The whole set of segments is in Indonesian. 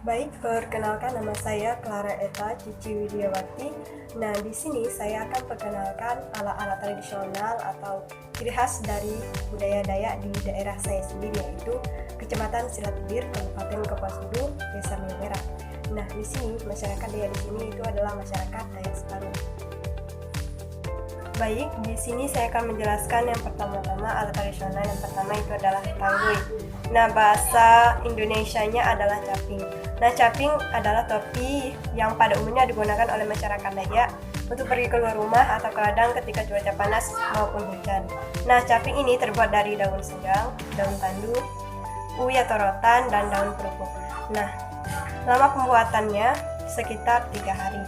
Baik, perkenalkan nama saya Clara Eta Cici Widiawati. Nah, di sini saya akan perkenalkan alat-alat tradisional atau ciri khas dari budaya Dayak di daerah saya sendiri, yaitu Kecamatan Silatbir, Kabupaten Kapuas Hulu, Desa Merah. Nah, di sini masyarakat Dayak di sini itu adalah masyarakat Dayak Separuh. Baik, di sini saya akan menjelaskan yang pertama-tama alat tradisional. Yang pertama itu adalah tanggui. Nah, bahasa Indonesianya adalah caping. Nah, caping adalah topi yang pada umumnya digunakan oleh masyarakat Dayak untuk pergi keluar rumah atau ke ladang ketika cuaca panas maupun hujan. Nah, caping ini terbuat dari daun senggang, daun tandu, uwi atau rotan, dan daun pelupuk. Nah, lama pembuatannya sekitar 3 hari.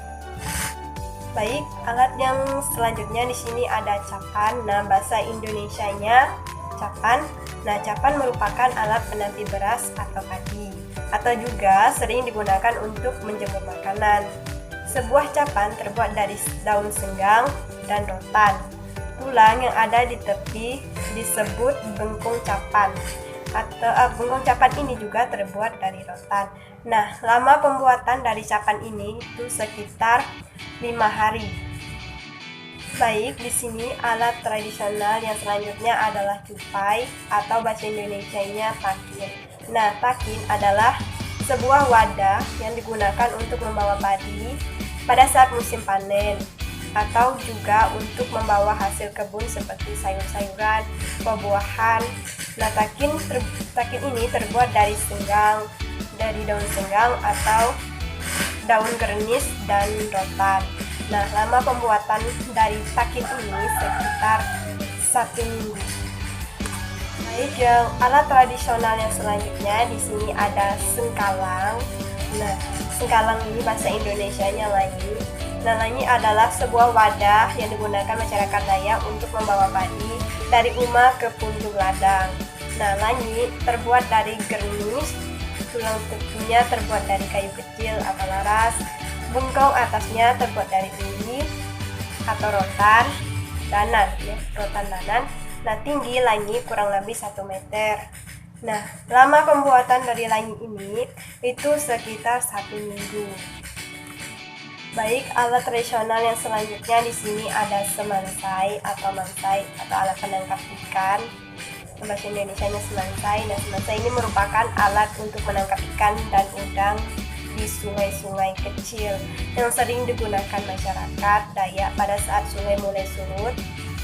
Baik, alat yang selanjutnya di sini ada capan. Nah, bahasa Indonesianya capan. Nah, capan merupakan alat penampi beras atau padi, atau juga sering digunakan untuk menjemur makanan. Sebuah capan terbuat dari daun senggang dan rotan. Tulang yang ada di tepi disebut bengkung capan. Bengkung capan ini juga terbuat dari rotan. Nah, lama pembuatan dari capan ini itu sekitar 5 hari. Baik, di sini alat tradisional yang selanjutnya adalah cupai atau bahasa Indonesianya takin. Nah, takin adalah sebuah wadah yang digunakan untuk membawa padi pada saat musim panen, atau juga untuk membawa hasil kebun seperti sayur-sayuran, buah-buahan. Nah, takin ini terbuat dari senggang, dari daun senggang atau daun gernis dan rotan. Nah, lama pembuatan dari takin ini sekitar 1 minggu. Baik, yang alat tradisional yang selanjutnya di sini ada sengkalang. Nah, sengkalang ini bahasa Indonesianya lanyi. Nah, lanyi adalah sebuah wadah yang digunakan masyarakat Dayak untuk membawa padi dari rumah ke puntung ladang. Nah, lanyi terbuat dari gernis, tulang tepinya terbuat dari kayu kecil atau laras, bengkong atasnya terbuat dari uwi atau rotan danan, rotan danan. Nah, tinggi lanyi kurang lebih 1 meter. Nah, lama pembuatan dari lanyi ini itu sekitar 1 minggu. Baik, alat tradisional yang selanjutnya di sini ada semansai atau mansai atau alat penangkap ikan. Bahasa Indonesianya semansai. Nah, semansai ini merupakan alat untuk menangkap ikan dan udang di sungai-sungai kecil yang sering digunakan masyarakat Dayak pada saat sungai mulai surut.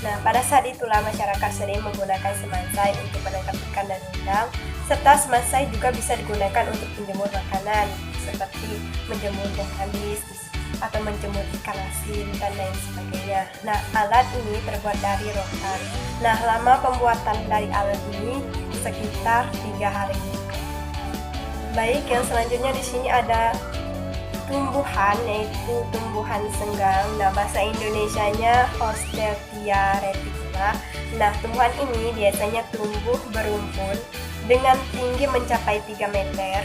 Nah, pada saat itulah masyarakat sering menggunakan semansai untuk menangkap ikan dan udang, serta semansai juga bisa digunakan untuk menjemur makanan seperti menjemur buah habis atau menjemur ikan asin dan lain sebagainya. Nah, alat ini terbuat dari rotan. Nah, lama pembuatan dari alat ini sekitar 3 hari. Baik, yang selanjutnya di sini ada tumbuhan, yaitu tumbuhan senggang. Nah, bahasa Indonesianya Hosteltia reticula. Nah, tumbuhan ini biasanya tumbuh berumpun dengan tinggi mencapai 3 meter.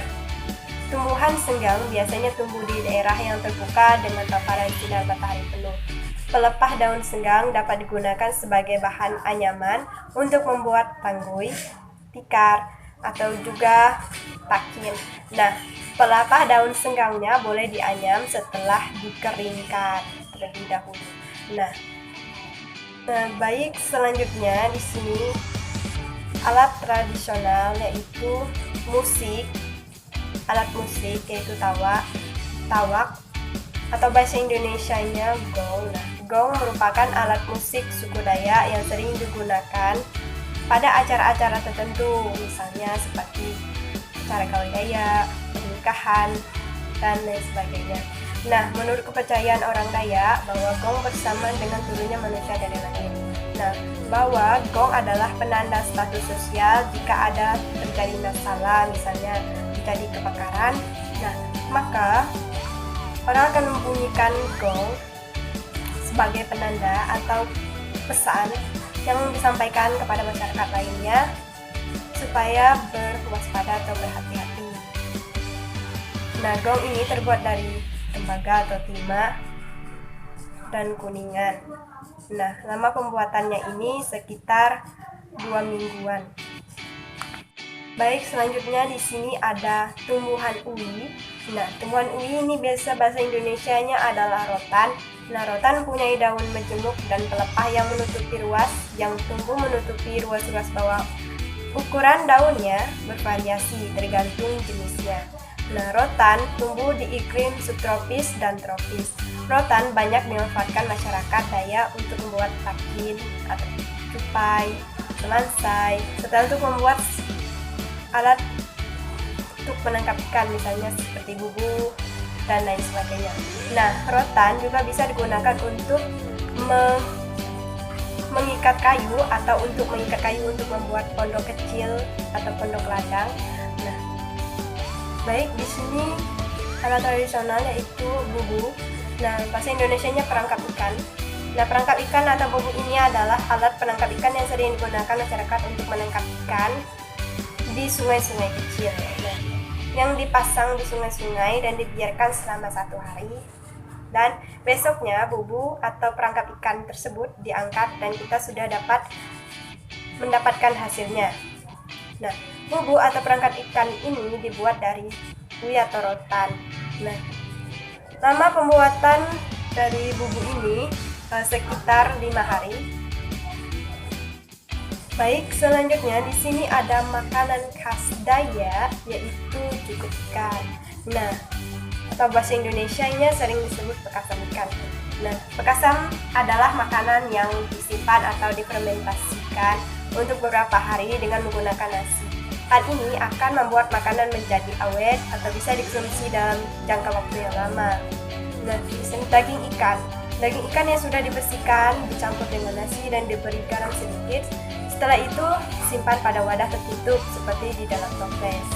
Tumbuhan senggang biasanya tumbuh di daerah yang terbuka dengan paparan sinar matahari penuh. Pelepah daun senggang dapat digunakan sebagai bahan anyaman untuk membuat tanggui, tikar, atau juga takin. Nah, pelepah daun senggangnya boleh dianyam setelah dikeringkan terlebih dahulu. Nah, baik, selanjutnya di sini alat tradisional yaitu musik. Alat musik yaitu tawak atau bahasa Indonesianya gong. Nah, gong merupakan alat musik suku Dayak yang sering digunakan pada acara-acara tertentu, misalnya seperti acara kawin Dayak, pernikahan, dan lain sebagainya. Nah, menurut kepercayaan orang Dayak bahwa gong bersama dengan turunnya manusia dari langit. Nah, bahwa gong adalah penanda status sosial jika ada terjadi masalah, misalnya terjadi kebakaran. Nah, maka orang akan membunyikan gong sebagai penanda atau pesan yang disampaikan kepada masyarakat lainnya supaya berwaspada atau berhati-hati. Nah, gong ini terbuat dari tembaga atau timah dan kuningan. Nah, lama pembuatannya ini sekitar 2 mingguan. Baik, selanjutnya di sini ada tumbuhan uwi. Nah, tumbuhan uwi ini biasa bahasa Indonesianya adalah rotan. Nah, rotan mempunyai daun majemuk dan pelepah yang menutupi ruas, yang tumbuh menutupi ruas-ruas bawah. Ukuran daunnya bervariasi tergantung jenisnya. Nah, rotan tumbuh di iklim subtropis dan tropis. Rotan banyak dimanfaatkan masyarakat Dayak untuk membuat takin atau cupai, selansai, serta untuk membuat alat untuk menangkap ikan, misalnya seperti bubu dan lain sebagainya. Nah, rotan juga bisa digunakan untuk mengikat kayu atau untuk mengikat kayu untuk membuat pondok kecil atau pondok ladang. Nah, baik, di sini alat tradisional yaitu bubu. Nah, bahasa Indonesianya perangkap ikan. Nah, perangkap ikan atau bubu ini adalah alat penangkap ikan yang sering digunakan masyarakat untuk menangkap ikan di sungai-sungai kecil. Nah, yang dipasang di sungai-sungai dan dibiarkan selama 1 hari, dan besoknya bubu atau perangkap ikan tersebut diangkat dan kita sudah dapat mendapatkan hasilnya. Nah, bubu atau perangkap ikan ini dibuat dari uwi atau rotan. Nah, lama pembuatan dari bubu ini sekitar 5 hari. Baik, selanjutnya di sini ada makanan khas Dayak yaitu cukup ikan. Nah, atau bahasa Indonesianya sering disebut pekasam ikan. Nah, pekasam adalah makanan yang disimpan atau difermentasikan untuk beberapa hari dengan menggunakan nasi. Hal ini akan membuat makanan menjadi awet atau bisa dikonsumsi dalam jangka waktu yang lama. Nah, di sini daging ikan. Daging ikan yang sudah dibersihkan dicampur dengan nasi dan diberi garam sedikit. Setelah itu, simpan pada wadah tertutup seperti di dalam toples.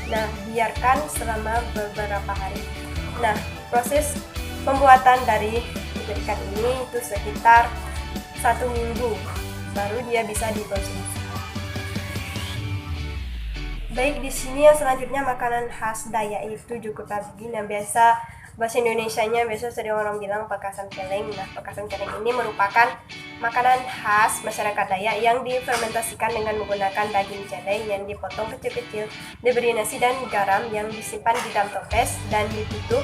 Nah, biarkan selama beberapa hari. Nah, proses pembuatan dari ikan ini itu sekitar 1 minggu, baru dia bisa dikonsumsi. Baik, di sini yang selanjutnya makanan khas Dayak itu juga tagin yang biasa bahasa Indonesianya biasa sering orang bilang pekasam celeng. Nah, pekasam celeng ini merupakan makanan khas masyarakat Dayak yang difermentasikan dengan menggunakan daging celeng yang dipotong kecil-kecil, diberi nasi dan garam yang disimpan di dalam toples dan ditutup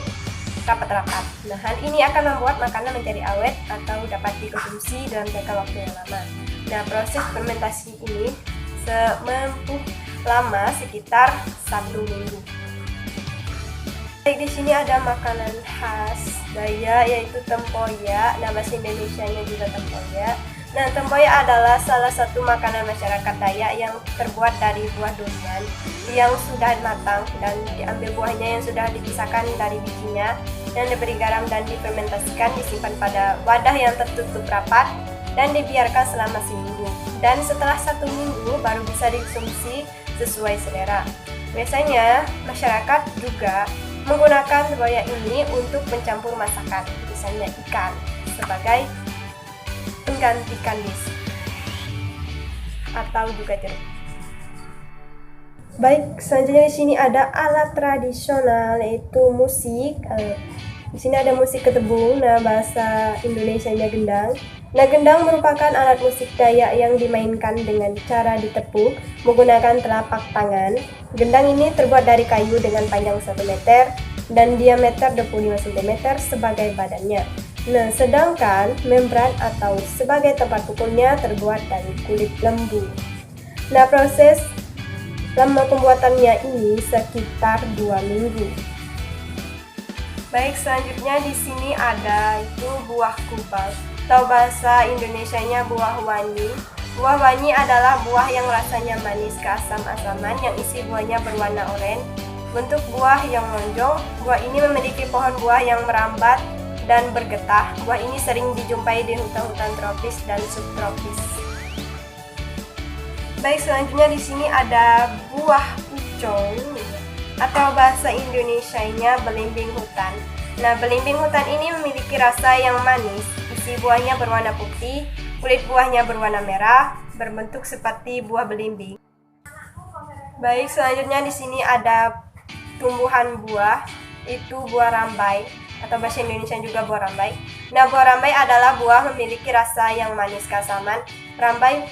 rapat-rapat. Nah, hal ini akan membuat makanan menjadi awet atau dapat dikonsumsi dalam jangka waktu yang lama. Nah, proses fermentasi ini menempuh lama sekitar 1 minggu. Baik, di sini ada makanan khas Dayak yaitu tempoyak. Nah, bahasa Indonesianya juga tempoyak. Nah, tempoyak adalah salah satu makanan masyarakat Dayak yang terbuat dari buah durian yang sudah matang dan diambil buahnya yang sudah dipisahkan dari bijinya dan diberi garam dan difermentasikan, disimpan pada wadah yang tertutup rapat dan dibiarkan selama seminggu. Dan setelah 1 minggu baru bisa dikonsumsi sesuai selera. Biasanya masyarakat juga menggunakan tempoyak ini untuk mencampur masakan, misalnya ikan, sebagai pengganti kandis atau juga jeruk. Baik, selanjutnya di sini ada alat tradisional yaitu musik. Di sini ada musik ketebung. Nah, bahasa Indonesianya gendang. Nah, gendang merupakan alat musik Dayak yang dimainkan dengan cara ditepuk menggunakan telapak tangan. Gendang ini terbuat dari kayu dengan panjang 1 meter dan diameter 25 cm sebagai badannya. Nah, sedangkan membran atau sebagai tempat pukulnya terbuat dari kulit lembu. Nah, proses lama pembuatannya ini sekitar 2 minggu. Baik, selanjutnya di sini ada itu buah kubal. Atau bahasa Indonesianya buah wangi. Buah wangi adalah buah yang rasanya manis keasam-asaman yang isi buahnya berwarna oranye. Bentuk buah yang lonjong. Buah ini memiliki pohon buah yang merambat dan bergetah. Buah ini sering dijumpai di hutan-hutan tropis dan subtropis. Baik, selanjutnya di sini ada buah ucong atau bahasa Indonesianya belimbing hutan. Nah, belimbing hutan ini memiliki rasa yang manis. Isi buahnya berwarna putih, kulit buahnya berwarna merah, berbentuk seperti buah belimbing. Baik, selanjutnya di sini ada tumbuhan buah, itu buah rambai atau bahasa Indonesia juga buah rambai. Nah, buah rambai adalah buah memiliki rasa yang manis keasaman. Rambai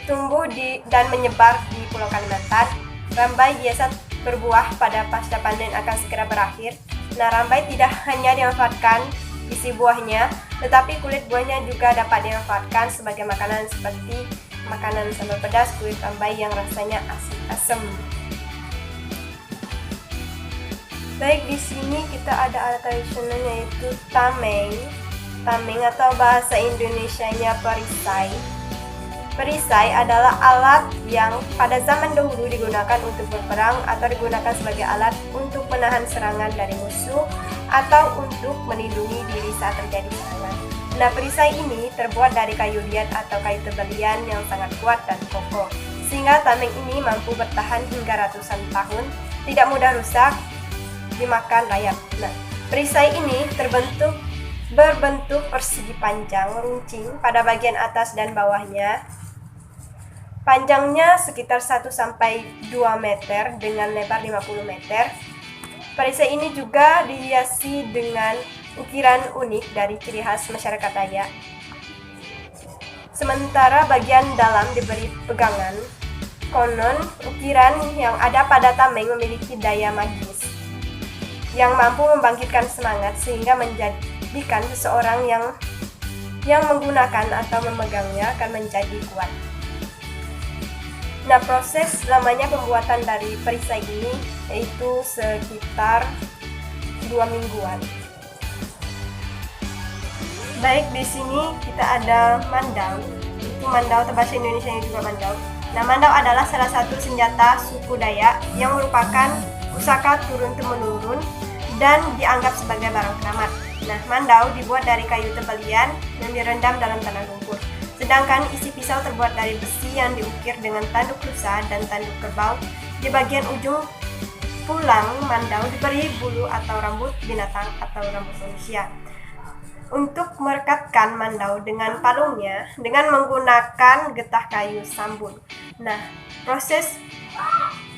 tumbuh dan menyebar di Pulau Kalimantan. Rambai biasa berbuah pada pasca panen akan segera berakhir. Nah, rambai tidak hanya dimanfaatkan isi buahnya, tetapi kulit buahnya juga dapat dimanfaatkan sebagai makanan seperti makanan sambal pedas kulit rambai yang rasanya asam. Baik, di sini kita ada alat tradisional yaitu tameng. Tameng atau bahasa Indonesianya perisai. Perisai adalah alat yang pada zaman dahulu digunakan untuk berperang atau digunakan sebagai alat untuk menahan serangan dari musuh atau untuk melindungi diri saat terjadi serangan. Nah, perisai ini terbuat dari kayu liat atau kayu tebalian yang sangat kuat dan kokoh, sehingga tameng ini mampu bertahan hingga ratusan tahun, tidak mudah rusak, dimakan layak. Nah, perisai ini berbentuk persegi panjang runcing pada bagian atas dan bawahnya. Panjangnya sekitar 1-2 meter dengan lebar 50 meter. Perisai ini juga dihiasi dengan ukiran unik dari ciri khas masyarakat Dayak. Sementara bagian dalam diberi pegangan. Konon, ukiran yang ada pada tameng memiliki daya magis yang mampu membangkitkan semangat sehingga menjadikan seseorang yang menggunakan atau memegangnya akan menjadi kuat. Nah, proses lamanya pembuatan dari perisai ini yaitu sekitar 2 mingguan. Baik, di sini kita ada mandau. Itu mandau atau bahasa Indonesia juga mandau. Nah, mandau adalah salah satu senjata suku Dayak yang merupakan pusaka turun-temurun dan dianggap sebagai barang keramat. Nah, mandau dibuat dari kayu tebalian yang direndam dalam tanah lumpur. Sedangkan isi pisau terbuat dari besi yang diukir dengan tanduk rusa dan tanduk kerbau. Di bagian ujung pulang mandau diberi bulu atau rambut binatang atau rambut manusia. Untuk merekatkan mandau dengan palungnya dengan menggunakan getah kayu sambun. Nah, proses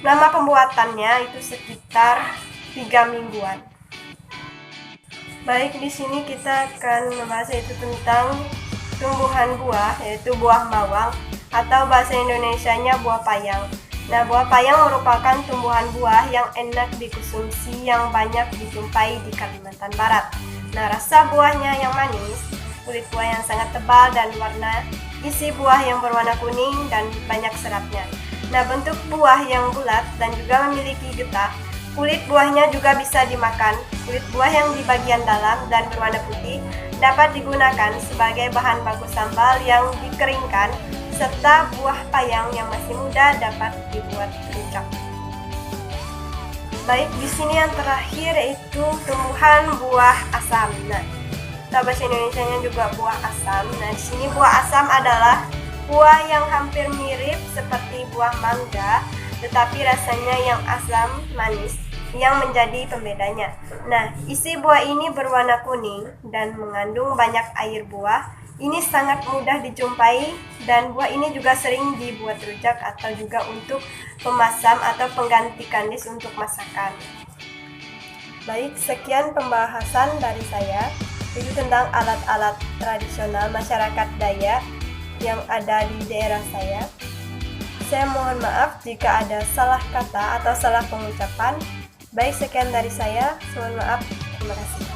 lama pembuatannya itu sekitar 3 mingguan. Baik, di sini kita akan membahas yaitu tentang tumbuhan buah, yaitu buah bawang atau bahasa Indonesianya buah payang. Nah, buah payang merupakan tumbuhan buah yang enak dikonsumsi yang banyak dijumpai di Kalimantan Barat. Nah, rasa buahnya yang manis, kulit buah yang sangat tebal dan warna isi buah yang berwarna kuning dan banyak seratnya. Nah, bentuk buah yang bulat dan juga memiliki getah. Kulit buahnya juga bisa dimakan. Kulit buah yang di bagian dalam dan berwarna putih dapat digunakan sebagai bahan baku sambal yang dikeringkan, serta buah payang yang masih muda dapat dibuat rujak. Baik, di sini yang terakhir yaitu tumbuhan buah asam. Nah, bahasa Indonesianya juga buah asam. Nah, di sini buah asam adalah buah yang hampir mirip seperti buah mangga, tetapi rasanya yang asam manis yang menjadi pembedanya. Nah, isi buah ini berwarna kuning dan mengandung banyak air buah. Ini sangat mudah dijumpai dan buah ini juga sering dibuat rujak atau juga untuk pemasam atau pengganti kandis untuk masakan. Baik, sekian pembahasan dari saya itu tentang alat-alat tradisional masyarakat Dayak yang ada di daerah saya. Saya mohon maaf jika ada salah kata atau salah pengucapan. Baik, sekian dari saya. Mohon maaf. Terima kasih.